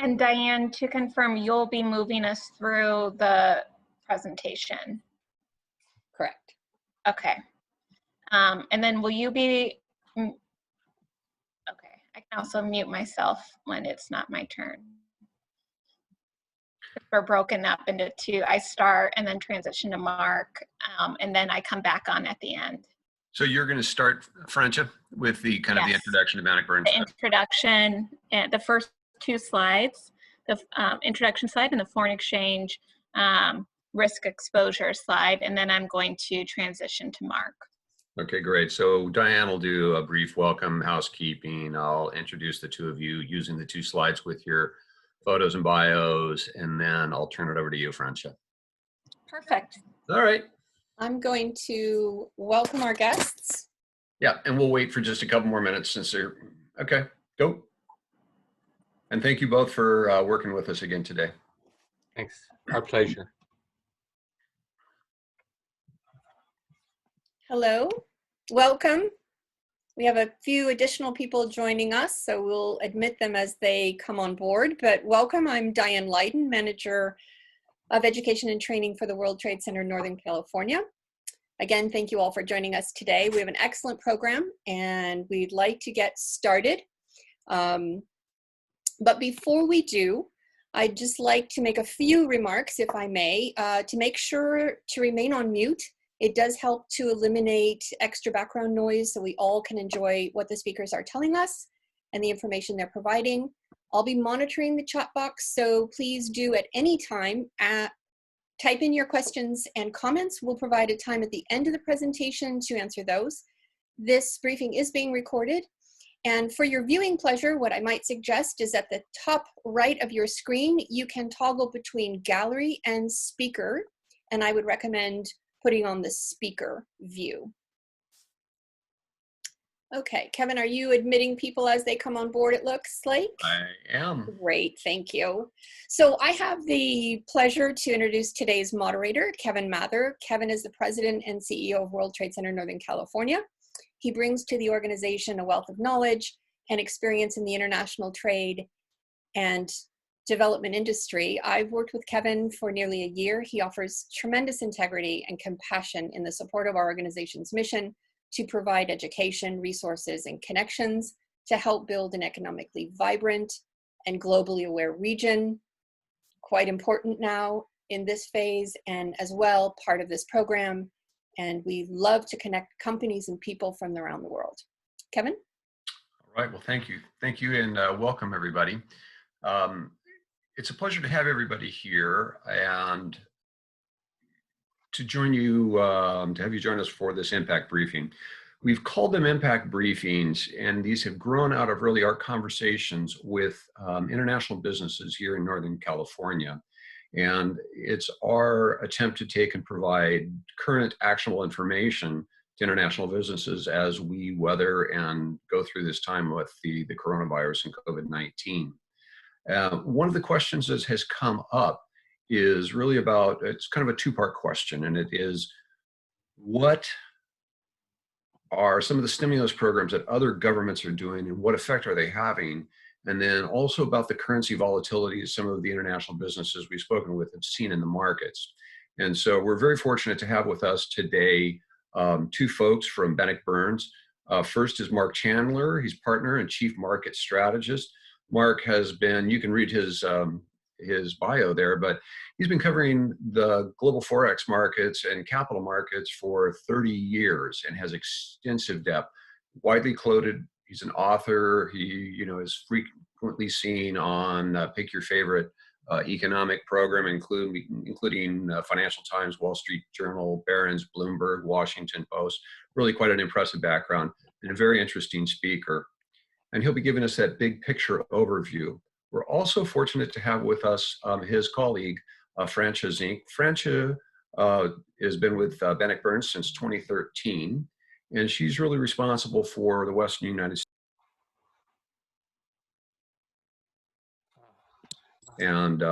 And Diane, to confirm, you'll be moving us through the presentation. Correct. Okay. And then will you be, okay, I can also mute myself when it's not my turn. We're broken up into two. I start and then transition to Marc, and then I come back on at the end. So you're going to start, Francia, with the kind of the introduction to Bannockburn. The introduction and the first two slides, the introduction slide and the foreign exchange risk exposure slide, and then I'm going to transition to Marc. Okay, great. So Diane will do a brief welcome, housekeeping. I'll introduce the two of you using the two slides with your photos and bios, and then I'll turn it over to you, Francia. Perfect. All right. I'm going to welcome our guests. Yeah, and we'll wait for just a couple more minutes since they're, okay, go. And thank you both for working with us again today. Thanks, our pleasure. Hello, welcome. We have a few additional people joining us, so we'll admit them as they come on board, but welcome. I'm Diane Lydon, Manager of Education and Training for the World Trade Center, Northern California. Again, thank you all for joining us today. We have an excellent program and we'd like to get started. But before we do, I'd just like to make a few remarks, if I may, to make sure to remain on mute. It does help to eliminate extra background noise so we all can enjoy what the speakers are telling us and the information they're providing. I'll be monitoring the chat box, so please do at any time type in your questions and comments. We'll provide a time at the end of the presentation to answer those. This briefing is being recorded. And for your viewing pleasure, what I might suggest is at the top right of your screen, you can toggle between gallery and speaker, and I would recommend putting on the speaker view. Okay, Kevin, are you admitting people as they come on board, it looks like? I am. Great, thank you. So I have the pleasure to introduce today's moderator, Kevin Mather. Kevin is the President and CEO of World Trade Center Northern California. He brings to the organization a wealth of knowledge and experience in the international trade and development industry. I've worked with Kevin for nearly a year. He offers tremendous integrity and compassion in the support of our organization's mission to provide education, resources, and connections to help build an economically vibrant and globally aware region. Quite important now in this phase, and as well part of this program. And we love to connect companies and people from around the world. Kevin? All right, well, thank you. Thank you, and welcome everybody. It's a pleasure to have everybody here and to join you, to have you join us for this impact briefing. We've called them impact briefings, and these have grown out of really our conversations with international businesses here in Northern California. And it's our attempt to take and provide current actionable information to international businesses as we weather and go through this time with the coronavirus and COVID-19. One of the questions that has come up is really about, it's kind of a two-part question, and it is, what are some of the stimulus programs that other governments are doing and what effect are they having? And then also about the currency volatility some of the international businesses we've spoken with have seen in the markets. And so we're very fortunate to have with us today two folks from Bannockburn. First is Marc Chandler. He's partner and chief market strategist. Marc has been, you can read his bio there, but he's been covering the global Forex markets and capital markets for 30 years and has extensive depth, widely quoted. He's an author. He, is frequently seen on pick your favorite economic program, including Financial Times, Wall Street Journal, Barron's, Bloomberg, Washington Post. Really quite an impressive background and a very interesting speaker. And he'll be giving us that big picture overview. We're also fortunate to have with us his colleague, Francia Zink. Francia has been with Bannockburn since 2013. And she's really responsible for the Western United States and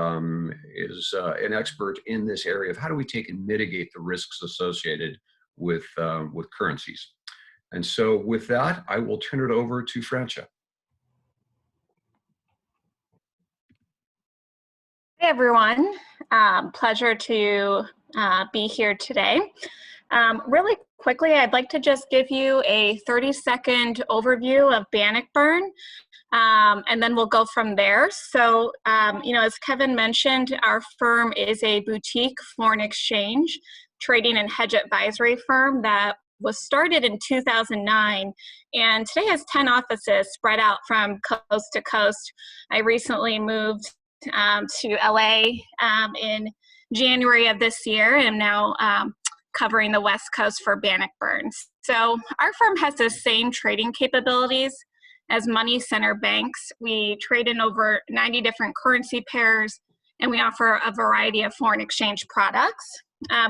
is an expert in this area of how do we take and mitigate the risks associated with currencies. And so with that, I will turn it over to Francia. Hey everyone, pleasure to be here today. Really quickly, I'd like to just give you a 30-second overview of Bannockburn, and then we'll go from there. So, as Kevin mentioned, our firm is a boutique foreign exchange trading and hedge advisory firm that was started in 2009 and today has 10 offices spread out from coast to coast. I recently moved to LA in January of this year, and now covering the West Coast for Bannockburn. So our firm has the same trading capabilities as money center banks. We trade in over 90 different currency pairs, and we offer a variety of foreign exchange products.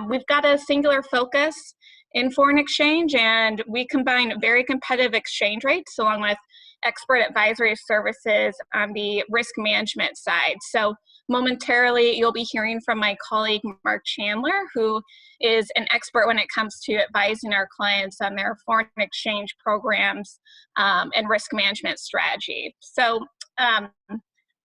We've got a singular focus in foreign exchange, and we combine very competitive exchange rates along with expert advisory services on the risk management side. So momentarily, you'll be hearing from my colleague, Marc Chandler, who is an expert when it comes to advising our clients on their foreign exchange programs and risk management strategy. So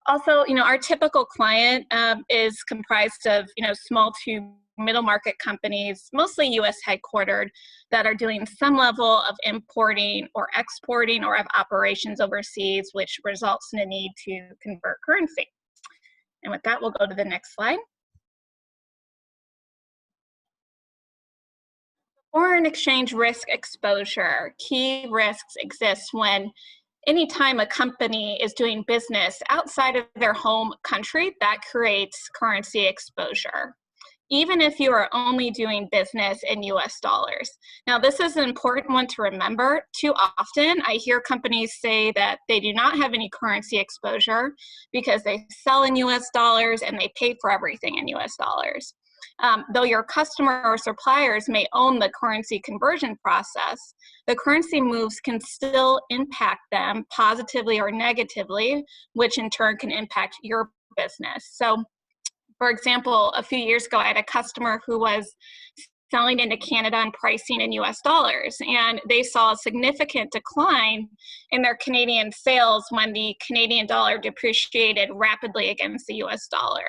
also, our typical client is comprised of, small to middle market companies, mostly US headquartered, that are doing some level of importing or exporting or have operations overseas, which results in a need to convert currency. And with that, we'll go to the next slide. Foreign exchange risk exposure. Key risks exist when anytime a company is doing business outside of their home country, that creates currency exposure, even if you are only doing business in US dollars. Now, this is an important one to remember. Too often, I hear companies say that they do not have any currency exposure because they sell in US dollars and they pay for everything in US dollars. Though your customer or suppliers may own the currency conversion process, the currency moves can still impact them positively or negatively, which in turn can impact your business. So, for example, a few years ago, I had a customer who was selling into Canada and pricing in US dollars, and they saw a significant decline in their Canadian sales when the Canadian dollar depreciated rapidly against the US dollar.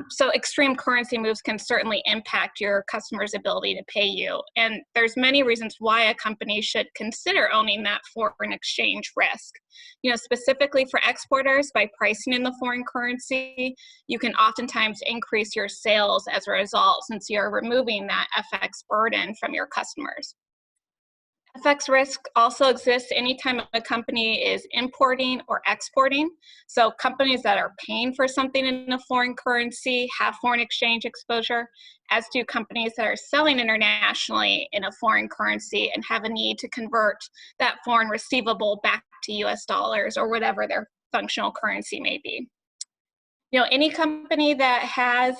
So extreme currency moves can certainly impact your customer's ability to pay you. And there's many reasons why a company should consider owning that foreign exchange risk. Specifically for exporters, by pricing in the foreign currency, you can oftentimes increase your sales as a result, since you're removing that FX burden from your customers. FX risk also exists anytime a company is importing or exporting. So companies that are paying for something in a foreign currency have foreign exchange exposure, as do companies that are selling internationally in a foreign currency and have a need to convert that foreign receivable back to US dollars or whatever their functional currency may be. Any company that has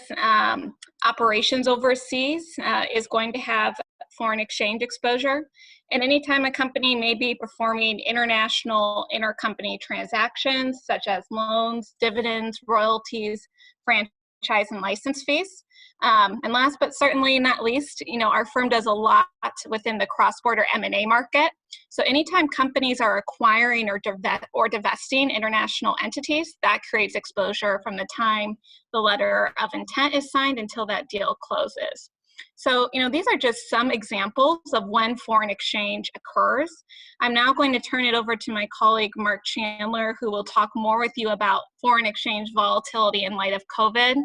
operations overseas is going to have foreign exchange exposure. And anytime a company may be performing international intercompany transactions, such as loans, dividends, royalties, franchise, and license fees. And last but certainly not least, our firm does a lot within the cross-border M&A market. So anytime companies are acquiring or divesting international entities, that creates exposure from the time the letter of intent is signed until that deal closes. So, these are just some examples of when foreign exchange occurs. I'm now going to turn it over to my colleague, Marc Chandler, who will talk more with you about foreign exchange volatility in light of COVID,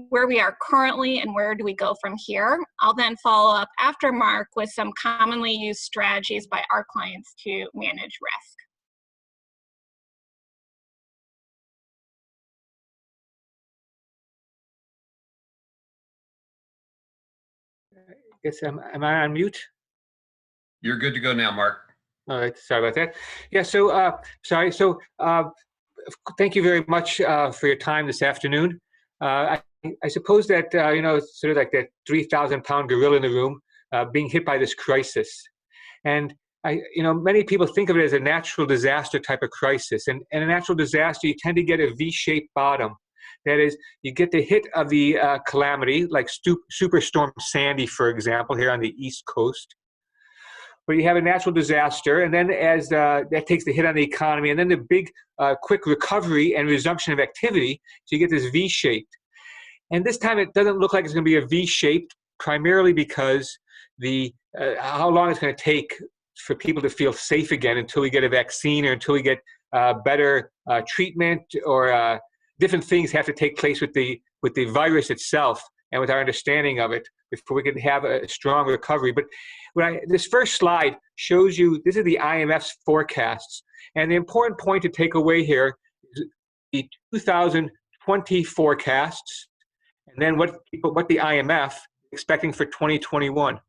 where we are currently and where do we go from here. I'll then follow up after Marc with some commonly used strategies by our clients to manage risk. Yes, am I on mute? You're good to go now, Marc. All right, sorry about that. Yeah, so sorry. So thank you very much for your time this afternoon. I suppose that it's sort of like that 3,000-pound gorilla in the room being hit by this crisis, and many people think of it as a natural disaster type of crisis. And in a natural disaster, you tend to get a V-shaped bottom. That is, you get the hit of the calamity, like Superstorm Sandy, for example, here on the East Coast. but you have a natural disaster, and then as that takes the hit on the economy, and then the big quick recovery and resumption of activity, so you get this V-shaped. And this time it doesn't look like it's going to be a V-shaped, primarily because how long it's going to take for people to feel safe again until we get a vaccine or until we get better treatment, or different things have to take place with the virus itself and with our understanding of it before we can have a strong recovery. But this first slide shows you, this is the IMF's forecasts. And the important point to take away here is the 2020 forecasts, and then what the IMF is expecting for 2021.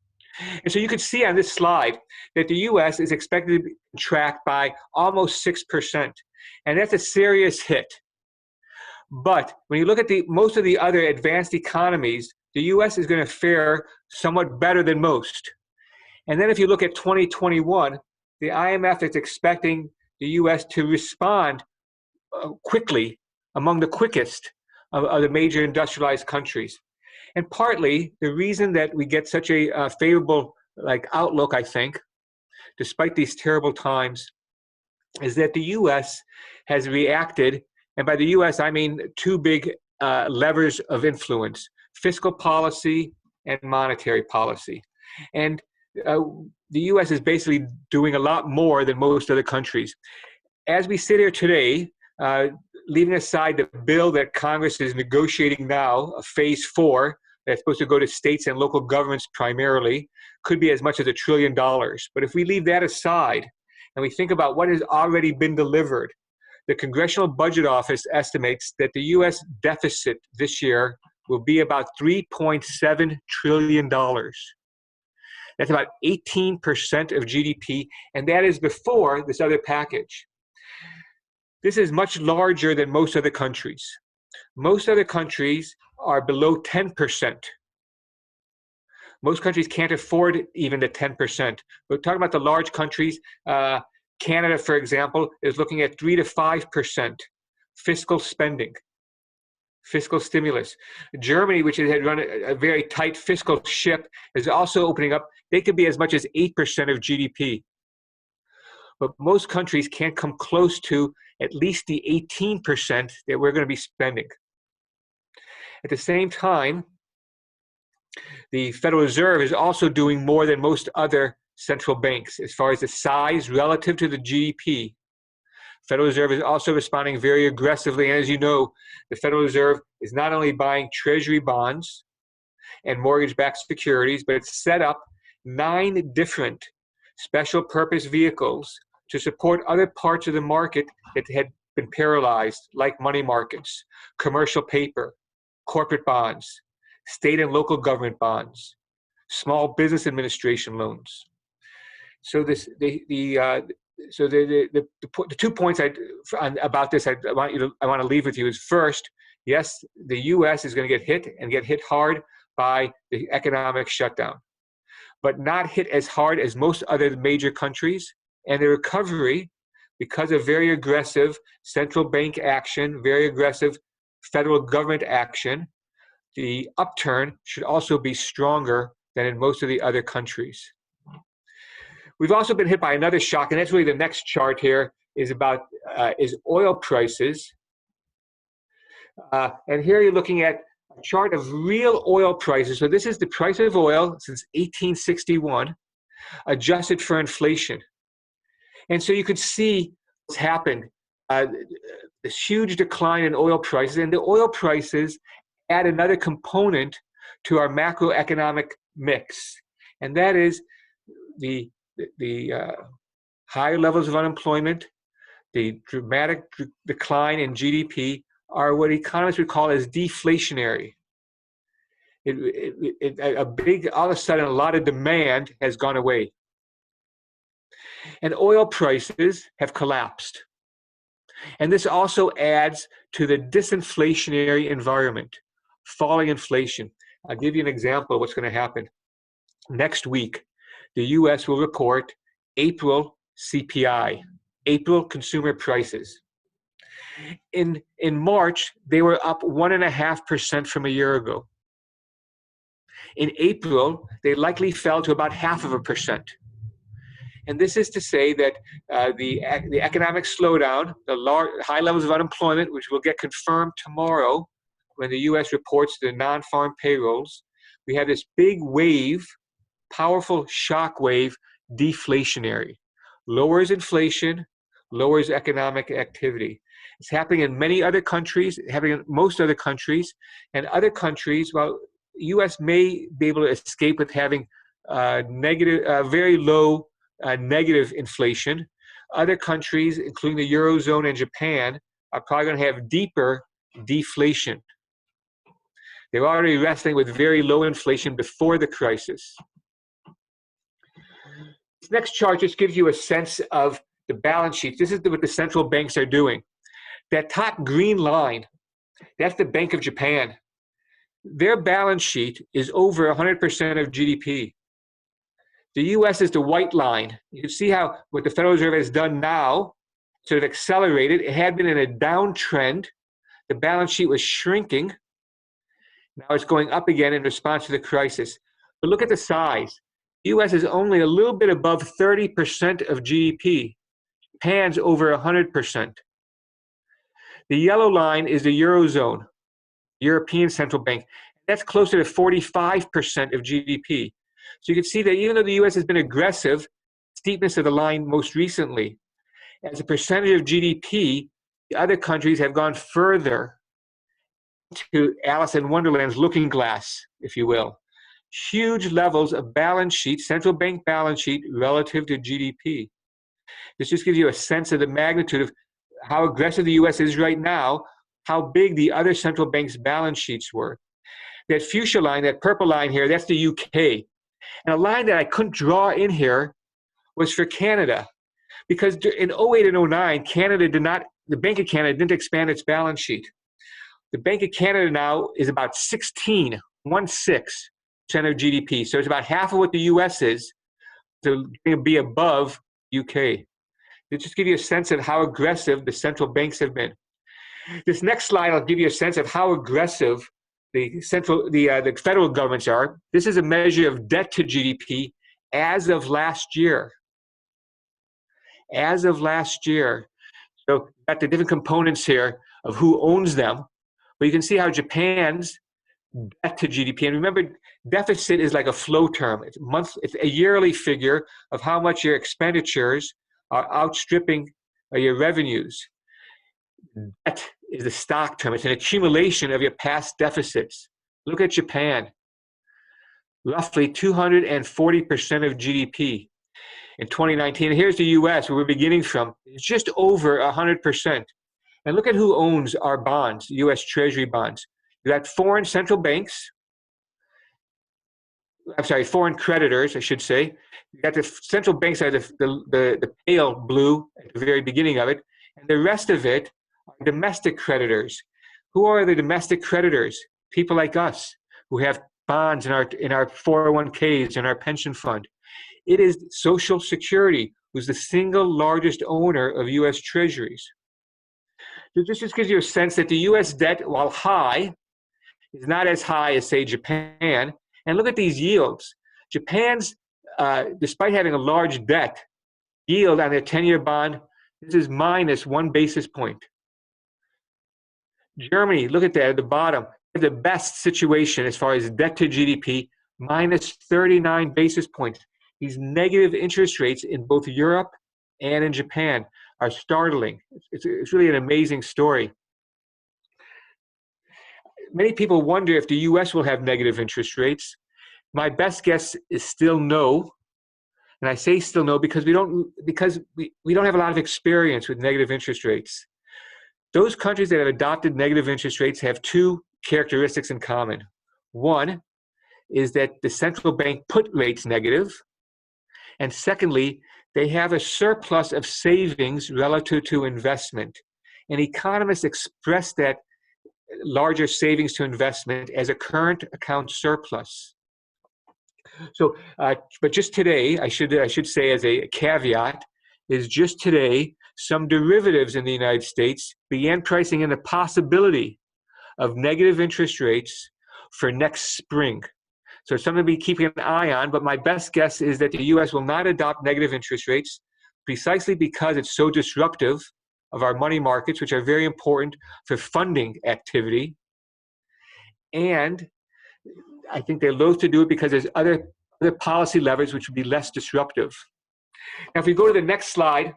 And so you can see on this slide that the U.S. is expected to be contract by almost 6%. And that's a serious hit. But when you look at most of the other advanced economies, the U.S. is going to fare somewhat better than most. And then if you look at 2021, the IMF is expecting the U.S. to respond quickly, among the quickest of the major industrialized countries. And partly the reason that we get such a favorable outlook, I think, despite these terrible times, is that the U.S. has reacted, and by the U.S. I mean two big levers of influence: fiscal policy and monetary policy. And the U.S. is basically doing a lot more than most other countries. As we sit here today, leaving aside the bill that Congress is negotiating now, phase 4, that's supposed to go to states and local governments primarily, could be as much as $1 trillion. But if we leave that aside and we think about what has already been delivered, the Congressional Budget Office estimates that the U.S. deficit this year will be about $3.7 trillion. That's about 18% of GDP, and that is before this other package. This is much larger than most other countries. Most other countries are below 10%. Most countries can't afford even the 10%. We're talking about the large countries. Canada, for example, is looking at 3 to 5% fiscal spending, fiscal stimulus. Germany, which had run a very tight fiscal ship, is also opening up. They could be as much as 8% of GDP. But most countries can't come close to at least the 18% that we're going to be spending. At the same time, the Federal Reserve is also doing more than most other central banks as far as the size relative to the GDP. Federal Reserve is also responding very aggressively. And as you know, the Federal Reserve is not only buying treasury bonds and mortgage-backed securities, but it's set up 9 different special purpose vehicles to support other parts of the market that had been paralyzed, like money markets, commercial paper, corporate bonds, state and local government bonds, small business administration loans. So the 2 points about this I want to leave with you is, first, yes, the U.S. is going to get hit, and get hit hard by the economic shutdown, but not hit as hard as most other major countries. And the recovery, because of very aggressive central bank action, very aggressive federal government action, the upturn should also be stronger than in most of the other countries. We've also been hit by another shock, and that's really the next chart here, is about is oil prices. And here you're looking at a chart of real oil prices. So this is the price of oil since 1861, adjusted for inflation. And so you could see what's happened, this huge decline in oil prices, and the oil prices add another component to our macroeconomic mix, and that is the high levels of unemployment, the dramatic decline in GDP are what economists would call as deflationary. All of a sudden, a lot of demand has gone away. And oil prices have collapsed. And this also adds to the disinflationary environment, falling inflation. I'll give you an example of what's going to happen. Next week, the U.S. will report April CPI, April consumer prices. In March, they were up 1.5% from a year ago. In April, they likely fell to about 0.5%. And this is to say that the economic slowdown, the high levels of unemployment, which will get confirmed tomorrow when the U.S. reports the non-farm payrolls, we have this big wave, powerful shock wave, deflationary. Lowers inflation, lowers economic activity. It's happening in many other countries, happening in most other countries, and other countries, well, the U.S. may be able to escape with having very low negative inflation. Other countries, including the Eurozone and Japan, are probably going to have deeper deflation. They're already wrestling with very low inflation before the crisis. This next chart just gives you a sense of the balance sheets. This is what the central banks are doing. That top green line, that's the Bank of Japan. Their balance sheet is over 100% of GDP. The US is the white line. You can see how what the Federal Reserve has done now, sort of accelerated. It had been in a downtrend. The balance sheet was shrinking. Now it's going up again in response to the crisis. But look at the size. The US is only a little bit above 30% of GDP. Japan's over 100%. The yellow line is the Eurozone, European Central Bank. That's closer to 45% of GDP. So you can see that even though the US has been aggressive, steepness of the line most recently, as a percentage of GDP, the other countries have gone further to Alice in Wonderland's looking glass, if you will. Huge levels of balance sheet, central bank balance sheet relative to GDP. This just gives you a sense of the magnitude of how aggressive the US is right now, how big the other central banks' balance sheets were. That fuchsia line, that purple line here, that's the UK. And a line that I couldn't draw in here was for Canada. Because in 08 and 09, the Bank of Canada didn't expand its balance sheet. The Bank of Canada now is about 16% of GDP. So it's about half of what the US is to be above UK. It just give you a sense of how aggressive the central banks have been. This next slide will give you a sense of how aggressive the federal governments are. This is a measure of debt to GDP as of last year. As of last year. So you've got the different components here of who owns them. But you can see how Japan's debt to GDP, and remember, deficit is like a flow term. It's a yearly figure of how much your expenditures are outstripping your revenues. Debt is the stock term. It's an accumulation of your past deficits. Look at Japan. Roughly 240% of GDP in 2019. And here's the US, where we're beginning from. It's just over 100%. And look at who owns our bonds, US Treasury bonds. You got foreign central banks. Foreign creditors, I should say. You got the central banks are the pale blue at the very beginning of it. And the rest of it are domestic creditors. Who are the domestic creditors? People like us who have bonds in our 401ks and our pension fund. It is Social Security, who's the single largest owner of US Treasuries. So this just gives you a sense that the US debt, while high, is not as high as, say, Japan. And look at these yields. Japan's, despite having a large debt, yield on their 10-year bond, this is minus 1 basis point. Germany, look at that at the bottom. The best situation as far as debt to GDP, minus 39 basis points. These negative interest rates in both Europe and in Japan are startling. It's really an amazing story. Many people wonder if the US will have negative interest rates. My best guess is still no. And I say still no because we don't have a lot of experience with negative interest rates. Those countries that have adopted negative interest rates have two characteristics in common. One is that the central bank put rates negative. And secondly, they have a surplus of savings relative to investment. And economists express that larger savings to investment as a current account surplus. So, but just today, I should say as a caveat, is just today, some derivatives in the United States began pricing in the possibility of negative interest rates for next spring. So it's something to be keeping an eye on, but my best guess is that the US will not adopt negative interest rates precisely because it's so disruptive of our money markets, which are very important for funding activity. And I think they're loath to do it because there's other policy levers which would be less disruptive. Now, if we go to the next slide,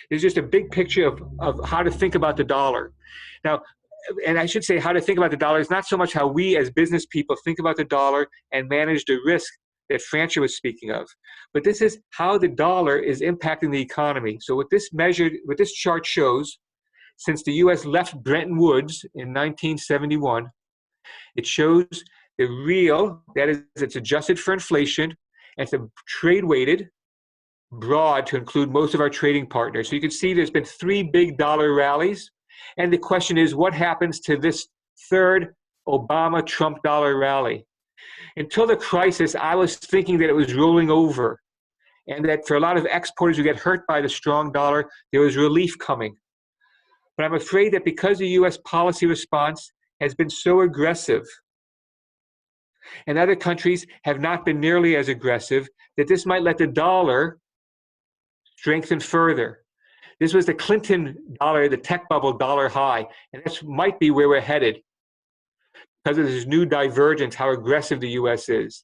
there's just a big picture of how to think about the dollar. Now, and I should say how to think about the dollar is not so much how we as business people think about the dollar and manage the risk that Francia was speaking of, but this is how the dollar is impacting the economy. So what this chart shows, since the US left Bretton Woods in 1971, it shows the real, that is, it's adjusted for inflation, and it's a trade-weighted, broad to include most of our trading partners. So you can see there's been 3 big dollar rallies. And the question is, what happens to this third Obama-Trump dollar rally? Until the crisis, I was thinking that it was rolling over and that for a lot of exporters who get hurt by the strong dollar, there was relief coming. But I'm afraid that because the US policy response has been so aggressive and other countries have not been nearly as aggressive, that this might let the dollar strengthen further. This was the Clinton dollar, the tech bubble dollar high, and this might be where we're headed because of this new divergence, how aggressive the US is.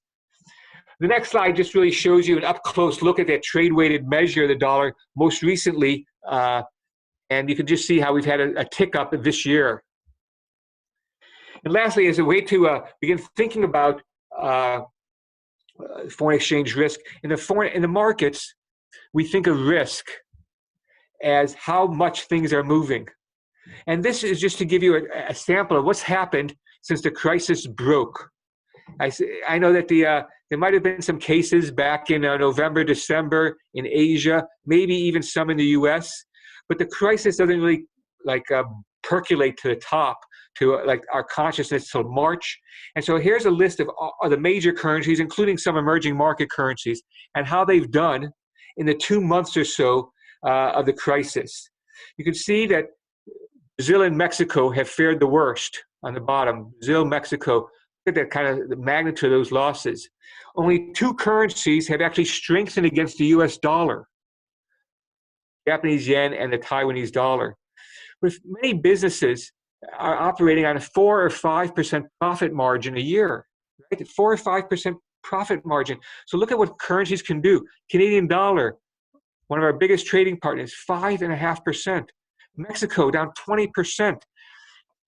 The next slide just really shows you an up-close look at that trade-weighted measure of the dollar most recently, and you can just see how we've had a tick up this year. And lastly, as a way to begin thinking about foreign exchange risk, in the markets, we think of risk as how much things are moving. And this is just to give you a sample of what's happened since the crisis broke. I know that there might have been some cases back in November, December in Asia, maybe even some in the US, but the crisis doesn't really percolate to the top, to our consciousness till March. And so here's a list of all the major currencies, including some emerging market currencies, and how they've done in the 2 months or so of the crisis. You can see that Brazil and Mexico have fared the worst on the bottom. Brazil, Mexico, look at that kind of the magnitude of those losses. Only 2 currencies have actually strengthened against the US dollar, Japanese yen and the Taiwanese dollar. But many businesses are operating on a 4 or 5% profit margin a year, right? 4 or 5% profit margin. So look at what currencies can do. Canadian dollar, one of our biggest trading partners, 5.5%. Mexico down 20%.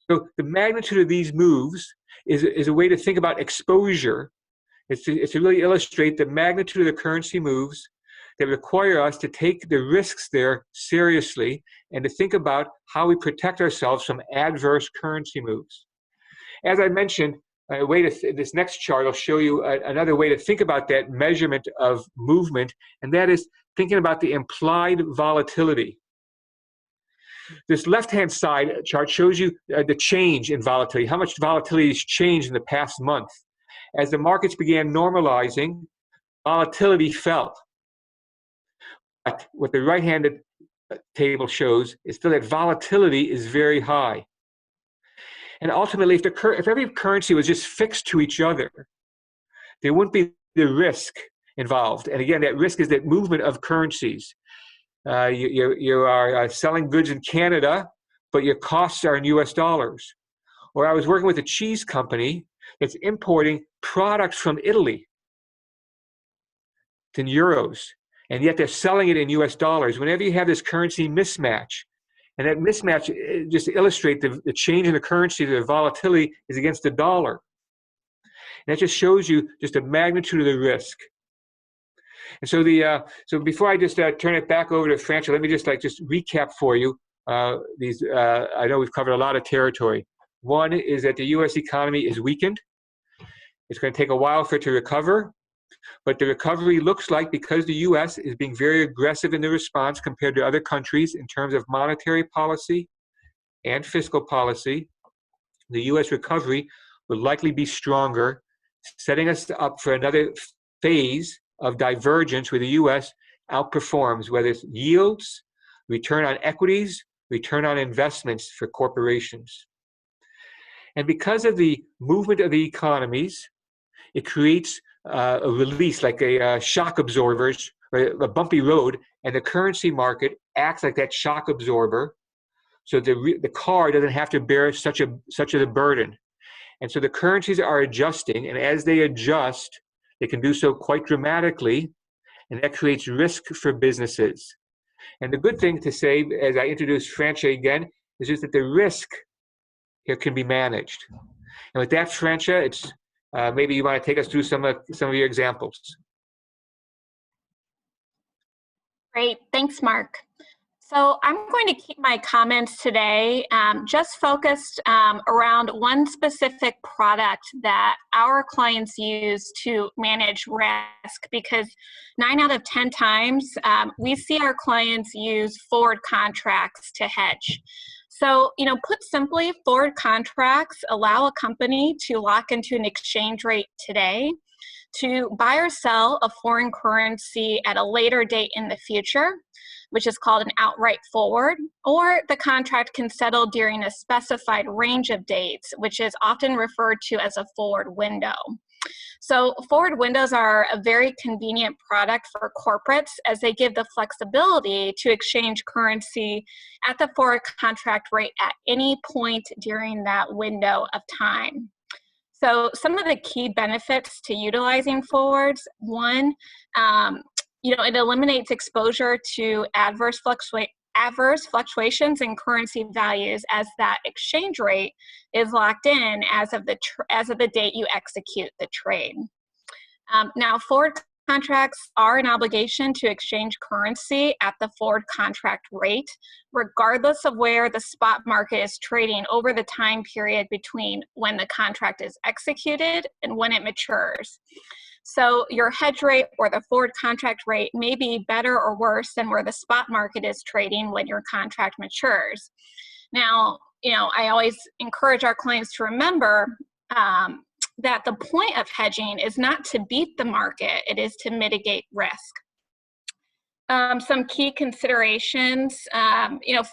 So the magnitude of these moves is a way to think about exposure. It's to really illustrate the magnitude of the currency moves that require us to take the risks there seriously and to think about how we protect ourselves from adverse currency moves. As I mentioned, this next chart will show you another way to think about that measurement of movement, and that is thinking about the implied volatility. This left-hand side chart shows you the change in volatility, how much volatility has changed in the past month. As the markets began normalizing, volatility fell. But what the right-handed table shows is still that volatility is very high. And ultimately, if every currency was just fixed to each other, there wouldn't be the risk involved. And again, that risk is that movement of currencies. You are selling goods in Canada, but your costs are in US dollars. Or I was working with a cheese company that's importing products from Italy. It's in euros, and yet they're selling it in US dollars. Whenever you have this currency mismatch, and that mismatch just illustrates the change in the currency, the volatility is against the dollar. And that just shows you just the magnitude of the risk. And so so before I just turn it back over to Francia, let me just recap for you these. I know we've covered a lot of territory. One is that the U.S. economy is weakened. It's going to take a while for it to recover, but the recovery looks like, because the U.S. is being very aggressive in the response compared to other countries in terms of monetary policy and fiscal policy, the U.S. recovery will likely be stronger, setting us up for another phase of divergence where the U.S. outperforms, whether it's yields, return on equities, return on investments for corporations. And because of the movement of the economies, it creates a release, like a shock absorbers, or a bumpy road, and the currency market acts like that shock absorber, so the car doesn't have to bear such a burden. And so the currencies are adjusting, and as they adjust, they can do so quite dramatically, and that creates risk for businesses. And the good thing to say, as I introduce Francia again, is just that the risk here can be managed. And with that, Francia, it's maybe you want to take us through some of your examples. Great, thanks, Marc. So I'm going to keep my comments today just focused around one specific product that our clients use to manage risk, because 9 out of 10 times we see our clients use forward contracts to hedge. So, put simply, forward contracts allow a company to lock into an exchange rate today to buy or sell a foreign currency at a later date in the future, which is called an outright forward, or the contract can settle during a specified range of dates, which is often referred to as a forward window. So forward windows are a very convenient product for corporates, as they give the flexibility to exchange currency at the forward contract rate at any point during that window of time. So some of the key benefits to utilizing forwards: one, it eliminates exposure to adverse fluctuations in currency values, as that exchange rate is locked in as of the date you execute the trade. Now, forward contracts are an obligation to exchange currency at the forward contract rate, regardless of where the spot market is trading over the time period between when the contract is executed and when it matures. So your hedge rate or the forward contract rate may be better or worse than where the spot market is trading when your contract matures. Now, I always encourage our clients to remember that the point of hedging is not to beat the market, it is to mitigate risk. Some key considerations,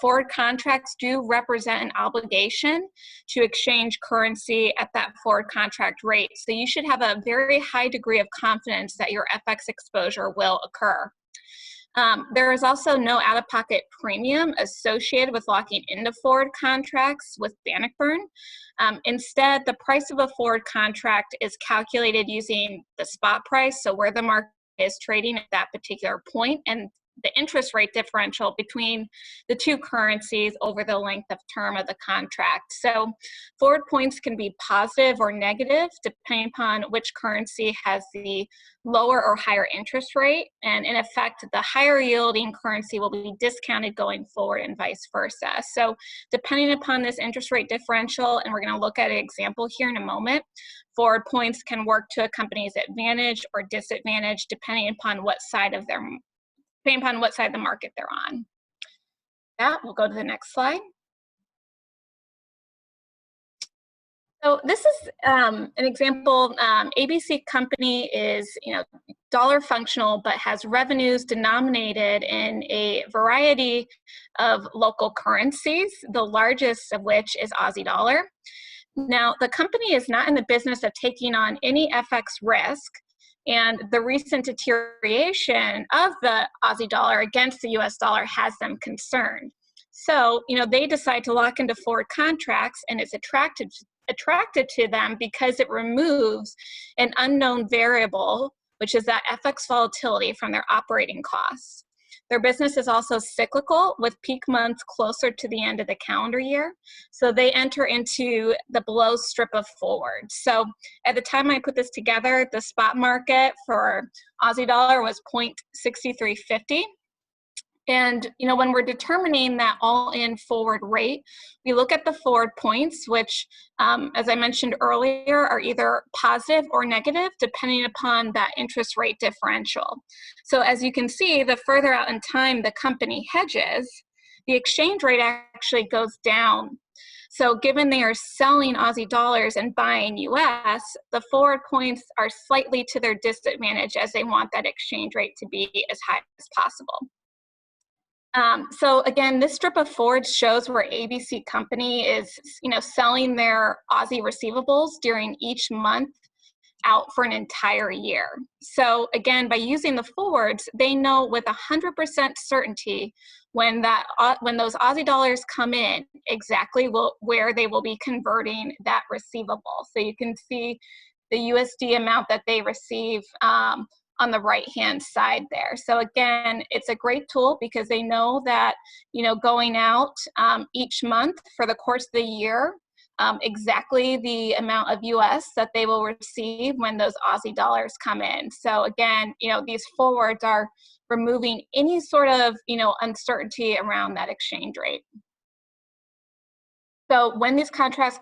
forward contracts do represent an obligation to exchange currency at that forward contract rate. So you should have a very high degree of confidence that your FX exposure will occur. There is also no out-of-pocket premium associated with locking into forward contracts with Bannockburn. Instead, the price of a forward contract is calculated using the spot price, so where the market is trading at that particular point, and the interest rate differential between the two currencies over the length of term of the contract. So forward points can be positive or negative depending upon which currency has the lower or higher interest rate, and in effect the higher yielding currency will be discounted going forward and vice versa. So depending upon this interest rate differential, and we're going to look at an example here in a moment, forward points can work to a company's advantage or disadvantage depending upon what side of the market they're on. That, we'll go to the next slide. So this is an example. ABC company is, dollar functional, but has revenues denominated in a variety of local currencies, the largest of which is Aussie dollar. Now, the company is not in the business of taking on any FX risk, and the recent deterioration of the Aussie dollar against the US dollar has them concerned. So, they decide to lock into forward contracts, and it's attracted to them because it removes an unknown variable, which is that FX volatility, from their operating costs. Their business is also cyclical, with peak months closer to the end of the calendar year. So they enter into the below strip of forward. So at the time I put this together, the spot market for Aussie dollar was 0.6350. And when we're determining that all-in forward rate, we look at the forward points, which, as I mentioned earlier, are either positive or negative, depending upon that interest rate differential. So as you can see, the further out in time the company hedges, the exchange rate actually goes down. So given they are selling Aussie dollars and buying US, the forward points are slightly to their disadvantage, as they want that exchange rate to be as high as possible. So again, this strip of forwards shows where ABC company is, selling their Aussie receivables during each month out for an entire year. So again, by using the forwards, they know with 100% certainty when those Aussie dollars come in, exactly where they will be converting that receivable. So you can see the USD amount that they receive on the right-hand side there. So again, it's a great tool because they know that, going out each month for the course of the year, exactly the amount of US that they will receive when those Aussie dollars come in. So again, these forwards are removing any sort of, uncertainty around that exchange rate. So when these contracts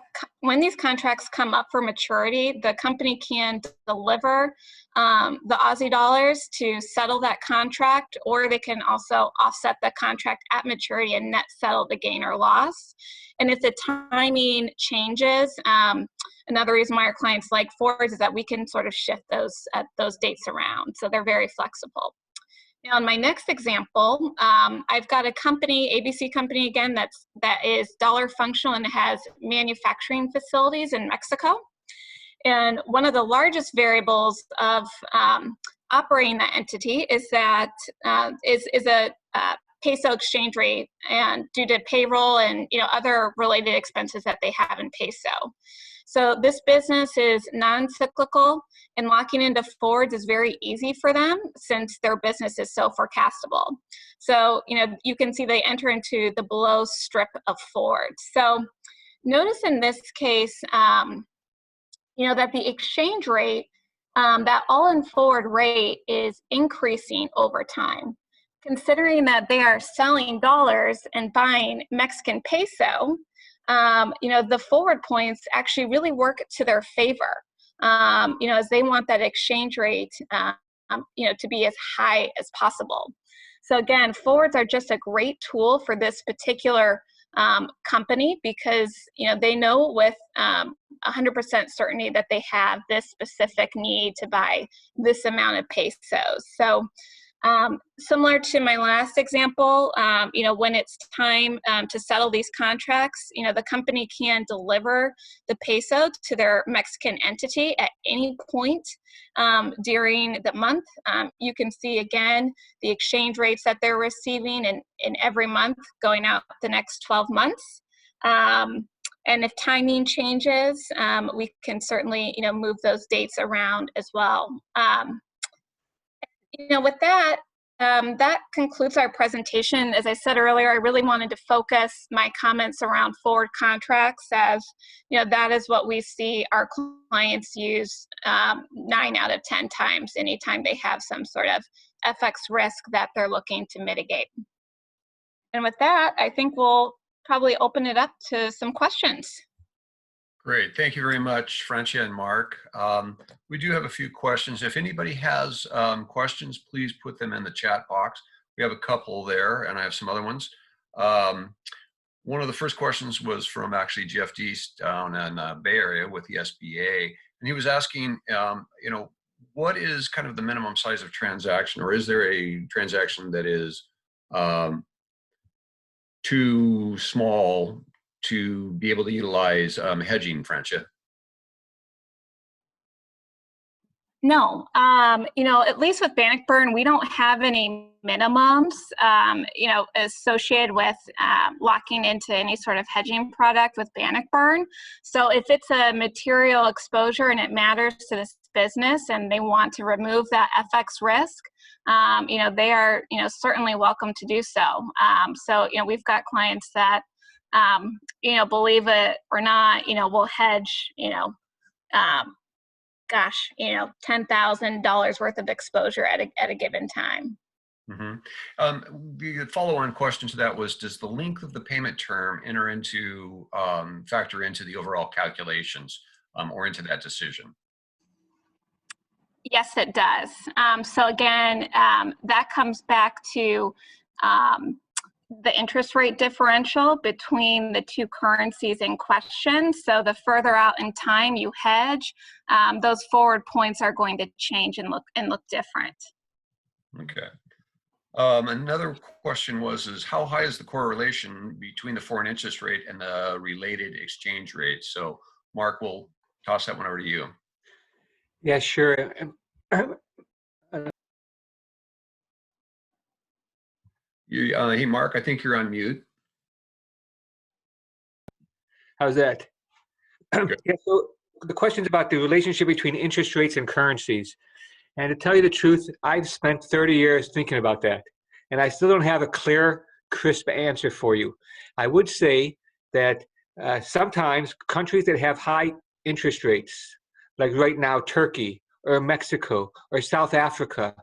come up for maturity, the company can deliver the Aussie dollars to settle that contract, or they can also offset the contract at maturity and net settle the gain or loss. And if the timing changes, another reason why our clients like forwards is that we can sort of shift those dates around. So they're very flexible. Now, in my next example, I've got a company, ABC company again, that is dollar functional and has manufacturing facilities in Mexico. And one of the largest variables of operating that entity is a peso exchange rate, and due to payroll and other related expenses that they have in peso. So this business is non-cyclical, and locking into forwards is very easy for them since their business is so forecastable. So, you can see they enter into the below strip of forwards. So notice in this case, that the exchange rate, that all-in forward rate is increasing over time. Considering that they are selling dollars and buying Mexican peso, the forward points actually really work to their favor, as they want that exchange rate, to be as high as possible. So again, forwards are just a great tool for this particular company because, they know with 100% certainty that they have this specific need to buy this amount of pesos. So similar to my last example, when it's time to settle these contracts, the company can deliver the peso to their Mexican entity at any point during the month. You can see again the exchange rates that they're receiving in every month going out the next 12 months. And if timing changes, we can certainly move those dates around as well. With that, that concludes our presentation. As I said earlier, I really wanted to focus my comments around forward contracts as, that is what we see our clients use 9 out of 10 times anytime they have some sort of FX risk that they're looking to mitigate. And with that, I think we'll probably open it up to some questions. Great. Thank you very much, Francia and Marc. We do have a few questions. If anybody has questions, please put them in the chat box. We have a couple there, and I have some other ones. One of the first questions was from actually Jeff Deast down in Bay Area with the SBA. And he was asking, what is kind of the minimum size of transaction, or is there a transaction that is too small to be able to utilize hedging, Francia? No, at least with Bannockburn, we don't have any minimums, associated with locking into any sort of hedging product with Bannockburn. So if it's a material exposure and it matters to this business and they want to remove that FX risk, they are, certainly welcome to do so. So, we've got clients that, believe it or not, we'll hedge, $10,000 worth of exposure at a given time. Mm-hmm. The follow-on question to that was, does the length of the payment term factor into the overall calculations or into that decision? Yes, it does. So again, that comes back to the interest rate differential between the two currencies in question. So the further out in time you hedge, those forward points are going to change and look different. Okay. Another question is how high is the correlation between the foreign interest rate and the related exchange rate? So Marc, we'll toss that one over to you. Yeah, sure. Hey, Mark, I think you're on mute. How's that? Good. Yeah, so the question's about the relationship between interest rates and currencies. And to tell you the truth, I've spent 30 years thinking about that. And I still don't have a clear, crisp answer for you. I would say that sometimes countries that have high interest rates, like right now Turkey or Mexico or South Africa,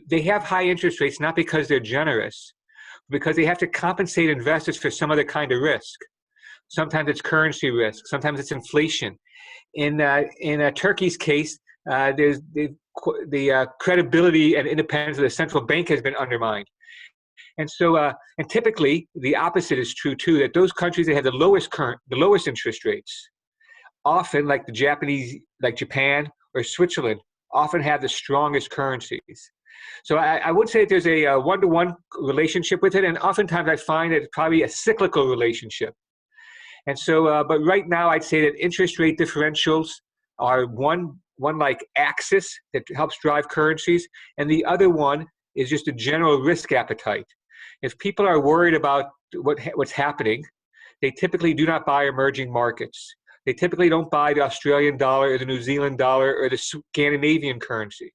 they have high interest rates not because they're generous, because they have to compensate investors for some other kind of risk. Sometimes it's currency risk, sometimes it's inflation. In Turkey's case, there's the credibility and independence of the central bank has been undermined. And so, and typically the opposite is true too, that those countries that have the lowest interest rates, often like the Japanese, like Japan or Switzerland, often have the strongest currencies. So I would say that there's a one-to-one relationship with it, and oftentimes I find that it's probably a cyclical relationship. And so, but right now I'd say that interest rate differentials are one like axis that helps drive currencies, and the other one is just a general risk appetite. If people are worried about what's happening, they typically do not buy emerging markets. They typically don't buy the Australian dollar or the New Zealand dollar or the Scandinavian currencies.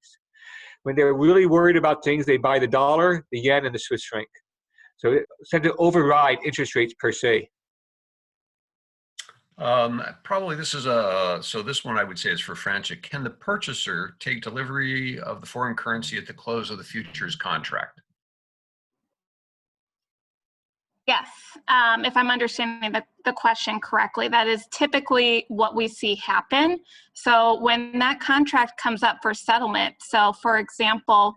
When they're really worried about things, they buy the dollar, the yen, and the Swiss franc. So it tends to override interest rates per se. Probably this is so this one I would say is for Francia. Can the purchaser take delivery of the foreign currency at the close of the futures contract? Yes, if I'm understanding the question correctly, that is typically what we see happen. So when that contract comes up for settlement, so for example,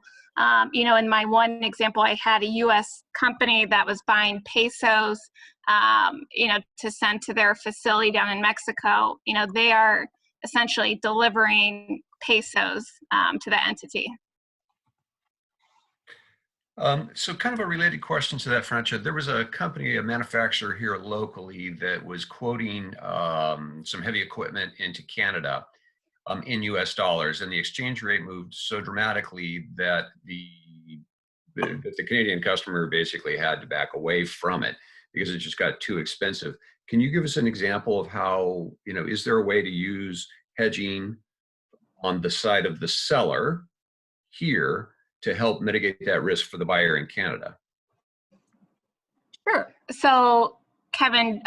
in my one example, I had a U.S. company that was buying pesos, to send to their facility down in Mexico. They are essentially delivering pesos to the entity. So kind of a related question to that, Francia. There was a company, a manufacturer here locally that was quoting some heavy equipment into Canada in US dollars, and the exchange rate moved so dramatically that the Canadian customer basically had to back away from it because it just got too expensive. Can you give us an example of how, is there a way to use hedging on the side of the seller here to help mitigate that risk for the buyer in Canada? Sure. So, Kevin,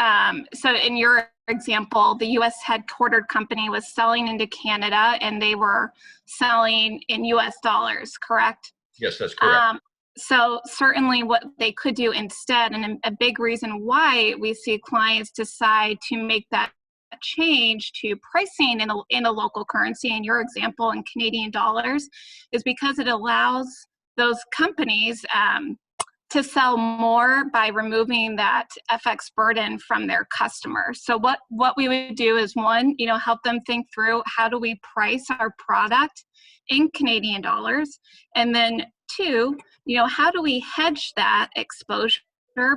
so in your example, the U.S. headquartered company was selling into Canada, and they were selling in U.S. dollars, correct? Yes, that's correct. So certainly what they could do instead, and a big reason why we see clients decide to make that change to pricing in a local currency, in your example in Canadian dollars, is because it allows those companies to sell more by removing that FX burden from their customers. So what we would do is, one, help them think through, how do we price our product in Canadian dollars? And then two, how do we hedge that exposure?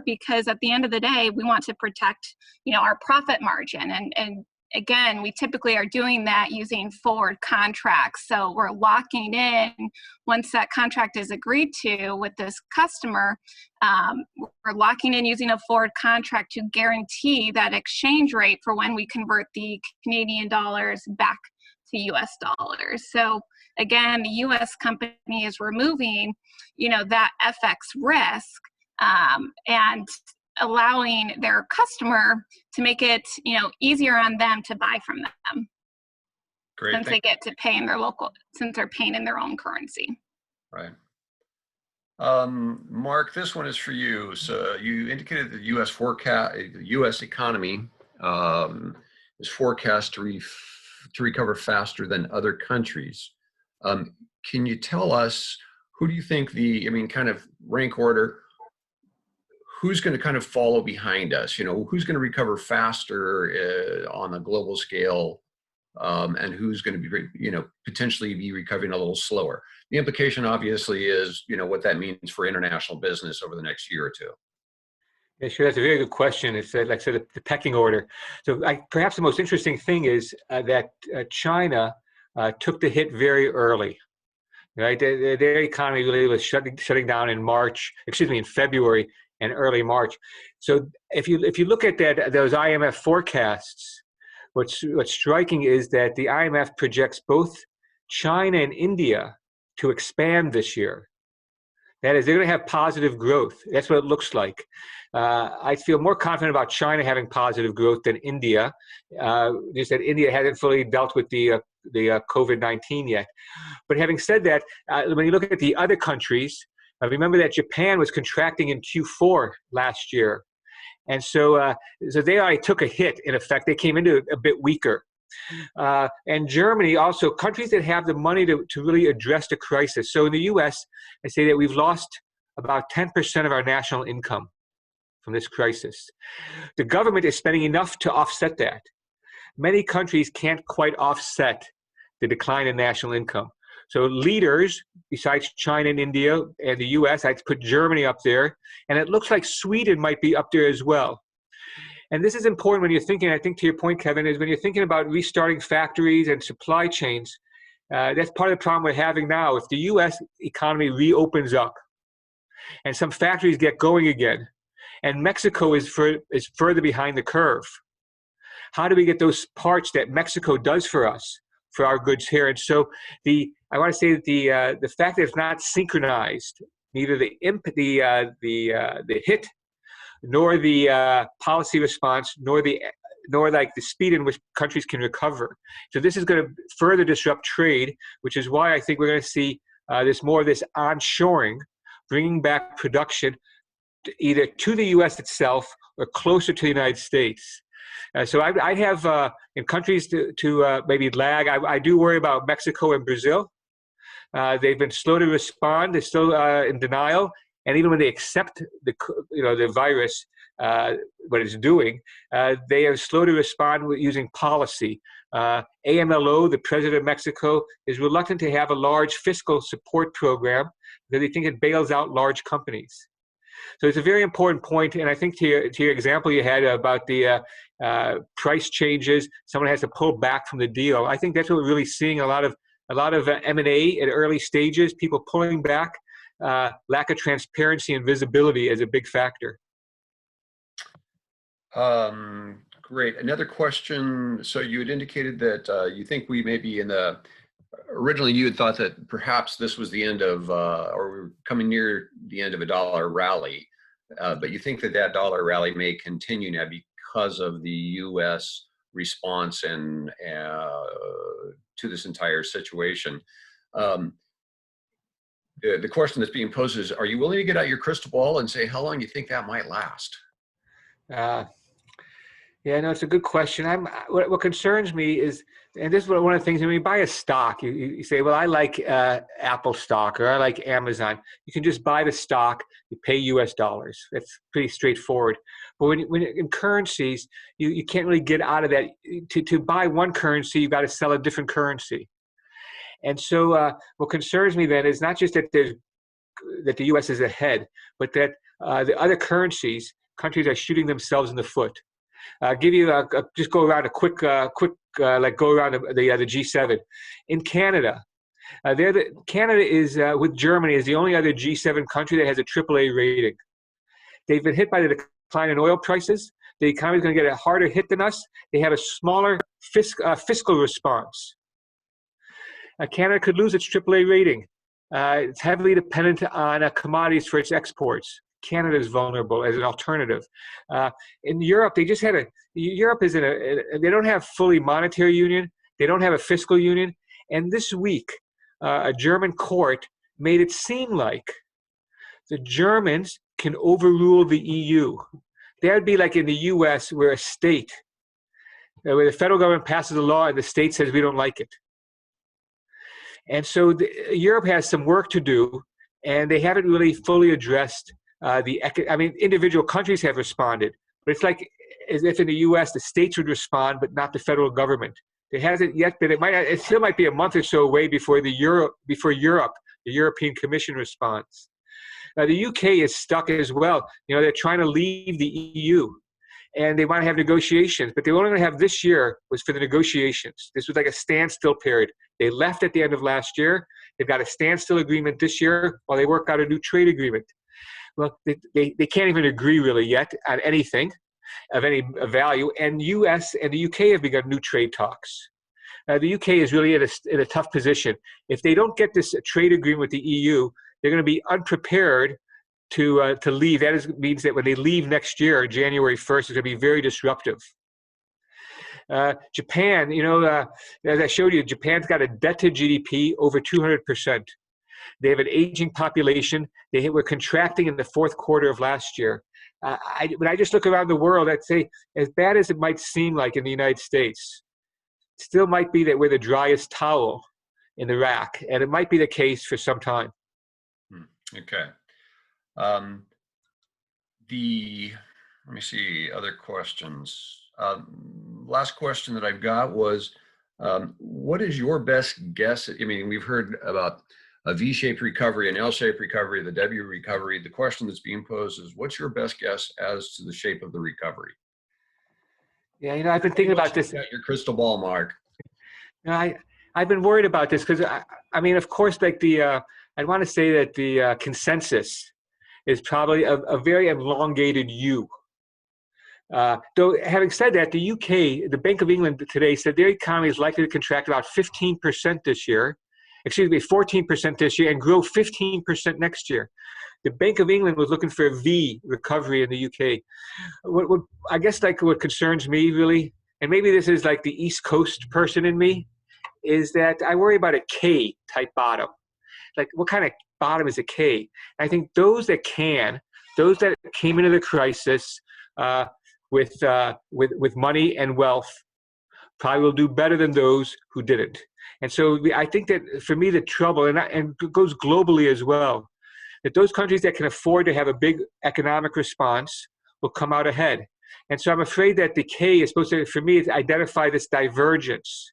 Because at the end of the day, we want to protect, our profit margin. And again, we typically are doing that using forward contracts. So we're locking in, once that contract is agreed to with this customer, we're locking in using a forward contract to guarantee that exchange rate for when we convert the Canadian dollars back to US dollars. So again, the US company is removing, that FX risk, and allowing their customer to make it, easier on them to buy from them. Great. Since they get to pay in since they're paying in their own currency. Right. Marc, this one is for you. So you indicated the U.S. economy is forecast to recover faster than other countries. Can you tell us, who do you think kind of rank order, who's going to kind of follow behind us? Who's going to recover faster on a global scale, and who's going to be, potentially be recovering a little slower? The implication obviously is, what that means for international business over the next year or two. Yeah, sure. That's a very good question. It's like I said, the pecking order. So perhaps the most interesting thing is that China took the hit very early. Right, their economy really was shutting down in February and early March. So if you look at those IMF forecasts, what's striking is that the IMF projects both China and India to expand this year. That is, they're going to have positive growth. That's what it looks like. I feel more confident about China having positive growth than India. Just that India hasn't fully dealt with the COVID-19 yet. But having said that, when you look at the other countries, remember that Japan was contracting in Q4 last year. And so they already took a hit, in effect. They came into it a bit weaker. And Germany also, countries that have the money to really address the crisis. So in the US, I say that we've lost about 10% of our national income from this crisis. The government is spending enough to offset that. Many countries can't quite offset the decline in national income. So leaders, besides China and India and the US, I'd put Germany up there, and it looks like Sweden might be up there as well. And this is important when you're thinking, I think to your point, Kevin, is when you're thinking about restarting factories and supply chains, that's part of the problem we're having now. If the US economy reopens up and some factories get going again, and Mexico is further behind the curve, how do we get those parts that Mexico does for us, for our goods here? And so I want to say that the fact that it's not synchronized, neither the hit, nor the policy response, nor like the speed in which countries can recover. So this is going to further disrupt trade, which is why I think we're going to see more of this onshoring, bringing back production either to the U.S. itself or closer to the United States. So I have in countries to maybe lag. I do worry about Mexico and Brazil. They've been slow to respond. They're still in denial. And even when they accept the virus, what it's doing, they are slow to respond with using policy. AMLO, the president of Mexico, is reluctant to have a large fiscal support program because they think it bails out large companies. So it's a very important point, and I think to your example you had about the price changes, someone has to pull back from the deal. I think that's what we're really seeing, a lot of M&A at early stages, people pulling back, lack of transparency and visibility as a big factor. Great. Another question. So you had indicated that you think we may be originally you had thought that perhaps this was the end of, or we were coming near the end of a dollar rally, but you think that dollar rally may continue now because of the U.S. response and to this entire situation. The question that's being posed is, are you willing to get out your crystal ball and say how long you think that might last? Yeah, no, it's a good question. What concerns me is, and this is one of the things, when you buy a stock, you say, well, I like Apple stock or I like Amazon. You can just buy the stock, you pay US dollars. That's pretty straightforward. But when in currencies, you can't really get out of that. To buy one currency, you've got to sell a different currency. And so what concerns me then is not just that the US is ahead, but that the other countries are shooting themselves in the foot. Give you just go around a quick like go around the G7 in Canada. Canada is with Germany is the only other G7 country that has a AAA rating. They've been hit by the decline in oil prices. The economy is going to get a harder hit than us. They have a smaller fiscal response. Canada could lose its AAA rating. It's heavily dependent on commodities for its exports. Canada is vulnerable as an alternative. In Europe, they just had Europe is they don't have fully monetary union. They don't have a fiscal union. And this week, a German court made it seem like the Germans can overrule the EU. That would be like in the US where where the federal government passes a law and the state says we don't like it. And so Europe has some work to do, and they haven't really fully addressed individual countries have responded, but it's like as if in the U.S. the states would respond, but not the federal government. It hasn't yet been. It still might be a month or so away before the European Commission responds. The UK is stuck as well. They're trying to leave the EU, and they want to have negotiations, but they only going to have this year was for the negotiations. This was like a standstill period. They left at the end of last year. They've got a standstill agreement this year while they work out a new trade agreement. Well, they can't even agree really yet on anything of any value. And US and the UK have begun new trade talks. The UK is really in a tough position. If they don't get this trade agreement with the EU, they're going to be unprepared to leave. That means that when they leave next year, January 1st, it's going to be very disruptive. Japan, as I showed you, Japan's got a debt to GDP over 200%. They have an aging population. They were contracting in the fourth quarter of last year. When I just look around the world, I'd say, as bad as it might seem like in the United States, it still might be that we're the driest towel in the rack, and it might be the case for some time. Okay. Let me see, other questions. Last question that I've got was, what is your best guess? I mean, we've heard about a V-shaped recovery, an L-shaped recovery, the W recovery. The question that's being posed is, what's your best guess as to the shape of the recovery? Yeah, I've been thinking about this. Your crystal ball, Marc. I've been worried about this because, I mean, of course, like I'd want to say that the consensus is probably a very elongated U. Though having said that, the UK, the Bank of England today said their economy is likely to contract about 15% this year, 14% this year, and grow 15% next year. The Bank of England was looking for a V recovery in the UK. What I guess like what concerns me really, and maybe this is like the East Coast person in me, is that I worry about a K type bottom. Like what kind of bottom is a K? I think those that came into the crisis with money and wealth probably will do better than those who didn't. And so I think that for me, the trouble, and it goes globally as well, that those countries that can afford to have a big economic response will come out ahead. And so I'm afraid that the K is supposed to, for me, to identify this divergence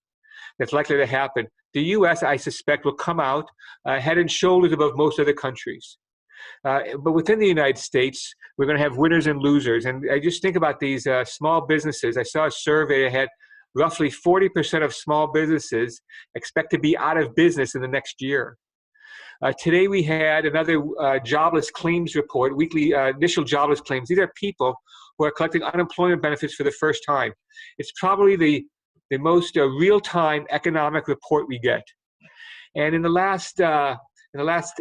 that's likely to happen. The US, I suspect, will come out head and shoulders above most other countries. But within the United States, we're going to have winners and losers. And I just think about these small businesses. I saw a survey that had roughly 40% of small businesses expect to be out of business in the next year. Today we had another jobless claims report, weekly initial jobless claims. These are people who are collecting unemployment benefits for the first time. It's probably the most real-time economic report we get. And in the last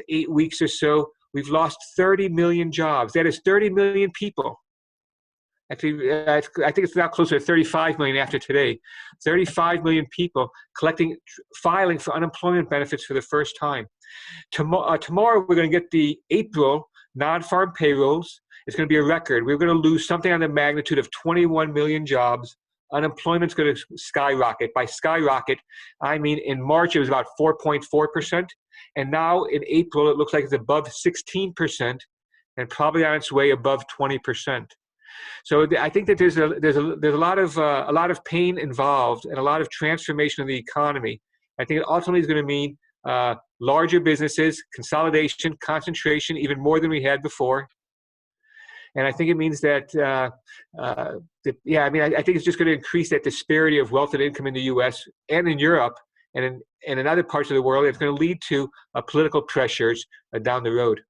8 weeks or so, we've lost 30 million jobs. That is 30 million people. Actually, I think it's now closer to 35 million after today. 35 million people filing for unemployment benefits for the first time. Tomorrow, we're going to get the April non-farm payrolls. It's going to be a record. We're going to lose something on the magnitude of 21 million jobs. Unemployment's going to skyrocket. By skyrocket, I mean in March, it was about 4.4%. And now in April, it looks like it's above 16% and probably on its way above 20%. So I think that there's a lot of pain involved and a lot of transformation of the economy. I think it ultimately is going to mean larger businesses, consolidation, concentration, even more than we had before. And I think it means that, I think it's just going to increase that disparity of wealth and income in the U.S. and in Europe and in other parts of the world. It's going to lead to political pressures down the road.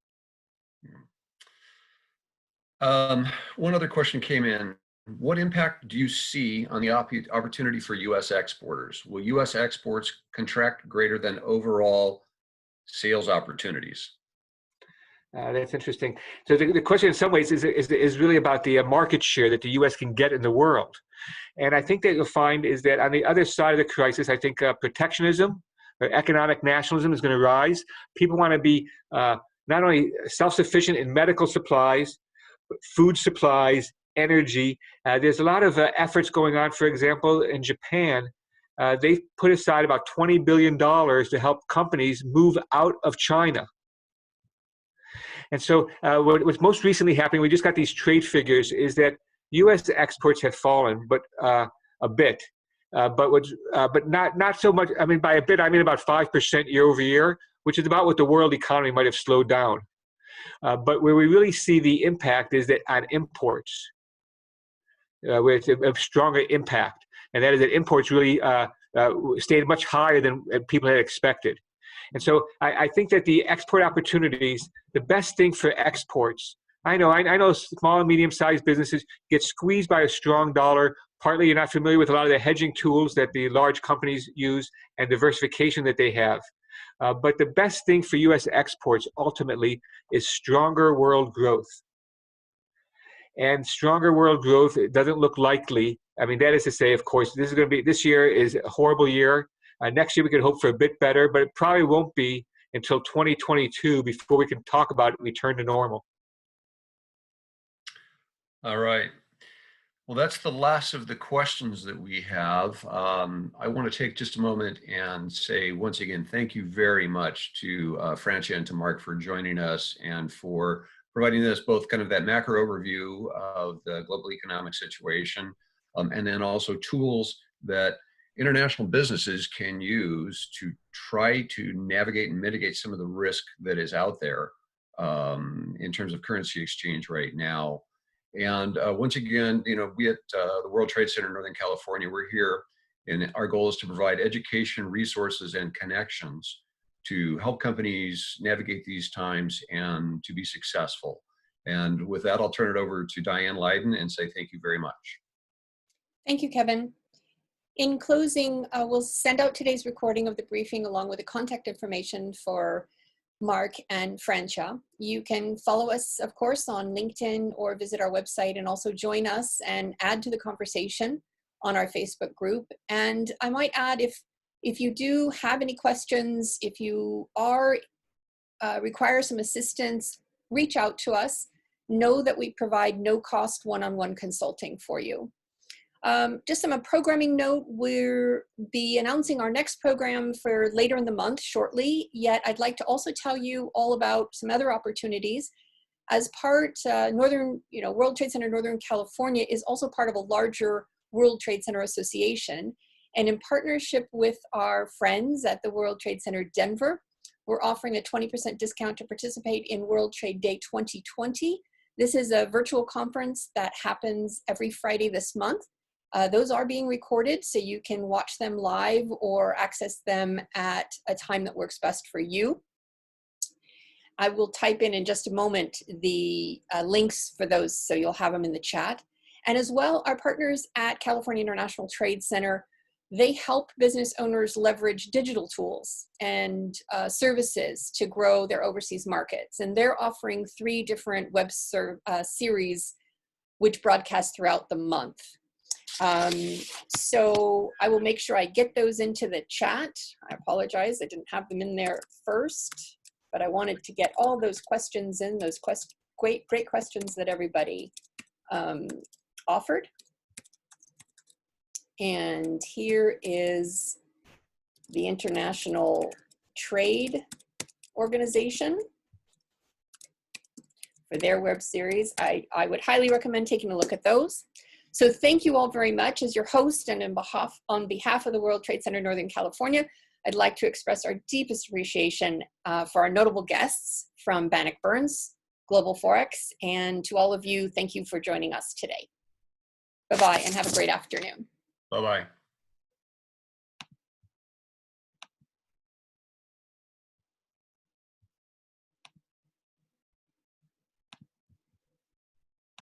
One other question came in. What impact do you see on the opportunity for U.S. exporters? Will U.S. exports contract greater than overall sales opportunities? That's interesting. So the question in some ways is really about the market share that the U.S. can get in the world. And I think that you'll find is that on the other side of the crisis, I think protectionism or economic nationalism is going to rise. People want to be not only self-sufficient in medical supplies, but food supplies, energy. There's a lot of efforts going on. For example, in Japan, they've put aside about $20 billion to help companies move out of China. And so what's most recently happening, we just got these trade figures, is that U.S. exports have fallen, but a bit, but not so much. I mean, by a bit, I mean about 5% year over year, which is about what the world economy might have slowed down. But where we really see the impact is that on imports, where it's a stronger impact, and that is that imports really stayed much higher than people had expected. And so I think that the export opportunities, the best thing for exports, I know small and medium-sized businesses get squeezed by a strong dollar. Partly you're not familiar with a lot of the hedging tools that the large companies use and diversification that they have. But the best thing for U.S. exports ultimately is stronger world growth. And stronger world growth, it doesn't look likely. I mean, that is to say, of course, this year is a horrible year. Next year we could hope for a bit better, but it probably won't be until 2022 before we can talk about return to normal. All right. Well, that's the last of the questions that we have. I want to take just a moment and say once again, thank you very much to Francia and to Marc for joining us and for providing us both kind of that macro overview of the global economic situation, and then also tools that international businesses can use to try to navigate and mitigate some of the risk that is out there in terms of currency exchange right now. And once again, you know, we at the World Trade Center in Northern California, we're here, and our goal is to provide education, resources, and connections to help companies navigate these times and to be successful. And with that, I'll turn it over to Diane Lydon and say thank you very much. Thank you, Kevin. In closing, we'll send out today's recording of the briefing along with the contact information for Marc and Francia. You can follow us, of course, on LinkedIn or visit our website and also join us and add to the conversation on our Facebook group. And I might add, if you do have any questions, if you require some assistance, reach out to us. Know that we provide no-cost one-on-one consulting for you. Just on a programming note, we'll be announcing our next program for later in the month shortly, yet I'd like to also tell you all about some other opportunities. As part, World Trade Center Northern California is also part of a larger World Trade Center Association. And in partnership with our friends at the World Trade Center Denver, we're offering a 20% discount to participate in World Trade Day 2020. This is a virtual conference that happens every Friday this month. Those are being recorded, so you can watch them live or access them at a time that works best for you. I will type in just a moment the links for those, so you'll have them in the chat. And as well, our partners at California International Trade Center, they help business owners leverage digital tools and services to grow their overseas markets. And they're offering 3 different web series which broadcast throughout the month. So I will make sure I get those into the chat. I apologize, I didn't have them in there first, but I wanted to get all those questions in, those great questions that everybody offered. And here is the International Trade Organization for their web series. I would highly recommend taking a look at those. So thank you all very much. As your host and on behalf of the World Trade Center Northern California, I'd like to express our deepest appreciation for our notable guests from Bannockburn Global Forex. And to all of you, thank you for joining us today. Bye-bye and have a great afternoon. Bye-bye.